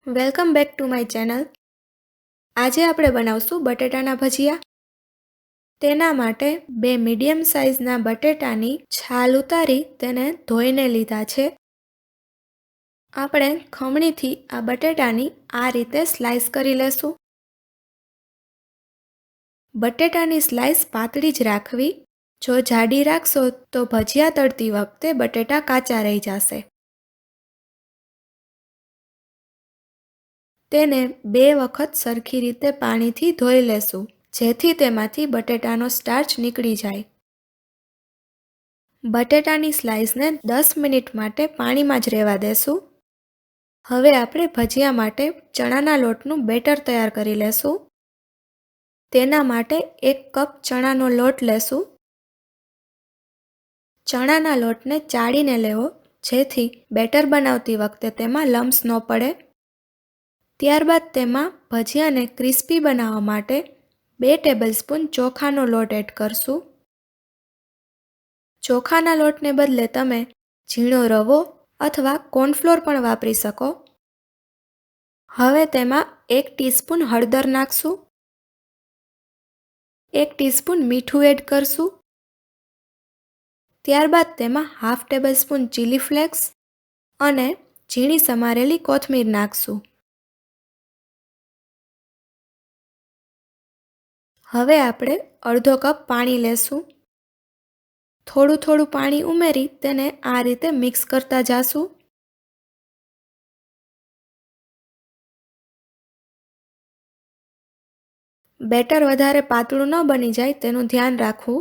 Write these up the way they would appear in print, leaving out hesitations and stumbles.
Welcome back to my channel. આજે આપણે બનાવશું બટેટાના ભજીયા. તેના માટે 2 મીડિયમ સાઇઝના બટેટાની છાલ ઉતારી તેને ધોઈને લીધા છે. આપણે ખમણીથી આ બટેટાની આ રીતે સ્લાઇસ કરી લેશું. બટેટાની સ્લાઇસ પાતળી જ રાખવી. જો જાડી રાખશો તો ભજીયા તળતી વખતે બટેટા કાચા રહી જશે. તેને 2 વખત સરખી રીતે પાણીથી ધોઈ લેશું, જેથી તેમાંથી બટેટાનો સ્ટાર્ચ નીકળી જાય. બટેટાની સ્લાઇસને 10 મિનિટ માટે પાણીમાં જ રહેવા દેશું. હવે આપણે ભજીયા માટે ચણાના લોટનું બેટર તૈયાર કરી લેશું. તેના માટે 1 કપ ચણાનો લોટ લેશું. ચણાના લોટને ચાળીને લેવો, જેથી બેટર બનાવતી વખતે તેમાં લમ્સ ન પડે. ત્યારબાદ તેમાં ભજીયાને ક્રિસ્પી બનાવવા માટે 2 ટેબલસ્પૂન ચોખાનો લોટ એડ કરશું. ચોખાના લોટને બદલે તમે ઝીણો રવો અથવા કોર્નફ્લોર પણ વાપરી શકો. હવે તેમાં 1 ટીસ્પૂન હળદર નાખશું. 1 ટીસ્પૂન મીઠું એડ કરશું. ત્યારબાદ તેમાં હાફ ટેબલસ્પૂન ચીલી ફ્લેક્સ અને ઝીણી સમારેલી કોથમીર નાખશું. હવે આપણે અડધો કપ પાણી લેશું. થોડું થોડું પાણી ઉમેરી તેને આ રીતે મિક્સ કરતા જાશું. બેટર વધારે પાતળું ન બની જાય તેનું ધ્યાન રાખવું.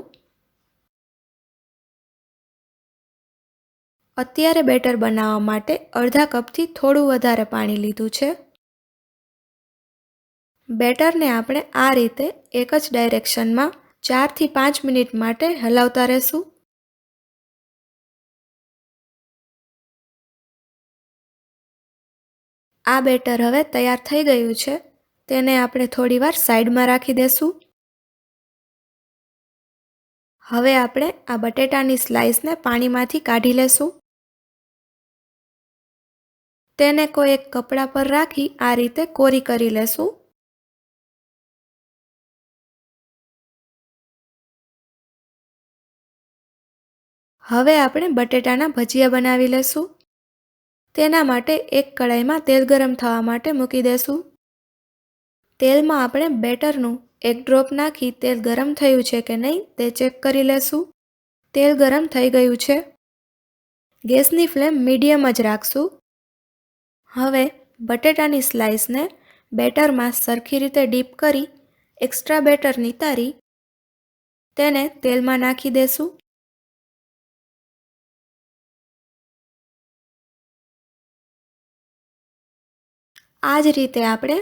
અત્યારે બેટર બનાવવા માટે અડધા કપથી થોડું વધારે પાણી લીધું છે. બેટરને આપણે આ રીતે એક જ ડાયરેક્શનમાં 4 થી 5 મિનિટ માટે હલાવતા રહેશું. આ બેટર હવે તૈયાર થઈ ગયું છે. તેને આપણે થોડીવાર સાઈડમાં રાખી દેશું. હવે આપણે આ બટેટાની સ્લાઇસને પાણીમાંથી કાઢી લેશું. તેને કોઈ એક કપડા પર રાખી આ રીતે કોરી કરી લેશું. હવે આપણે બટેટાના ભજીયા બનાવી લેશું. તેના માટે એક કડાઈમાં તેલ ગરમ થવા માટે મૂકી દેશું. તેલમાં આપણે બેટરનું 1 ડ્રોપ નાખી તેલ ગરમ થયું છે કે નહીં તે ચેક કરી લેશું. તેલ ગરમ થઈ ગયું છે. ગેસની ફ્લેમ મીડિયમ જ રાખશું. હવે બટેટાની સ્લાઇસને બેટરમાં સરખી રીતે ડીપ કરી એક્સ્ટ્રા બેટર નિતારી તેને તેલમાં નાખી દેશું. આ જ રીતે આપણે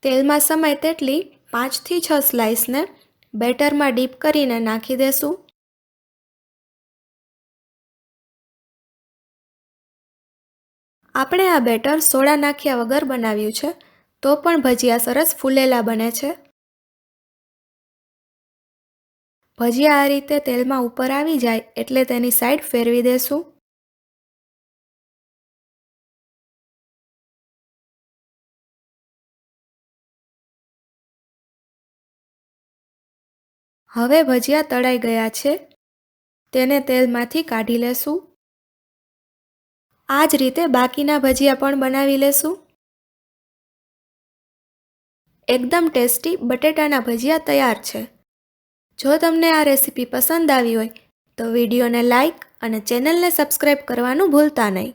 તેલમાં સમાય તેટલી 5 થી 6 સ્લાઇસને બેટરમાં ડીપ કરીને નાખી દેશું. આપણે આ બેટર સોડા નાખ્યા વગર બનાવ્યું છે, તો પણ ભજીયા સરસ ફૂલેલા બને છે. ભજીયા આ રીતે તેલમાં ઉપર આવી જાય એટલે તેની સાઈડ ફેરવી દેશું. હવે ભજીયા તળાઈ ગયા છે. તેને તેલમાંથી કાઢી લેશું. આ જ રીતે બાકીના ભજીયા પણ બનાવી લેશું. એકદમ ટેસ્ટી બટેટાના ભજીયા તૈયાર છે. જો તમને આ રેસીપી પસંદ આવી હોય તો વિડીયોને લાઈક અને ચેનલને સબસ્ક્રાઈબ કરવાનું ભૂલતા નહીં.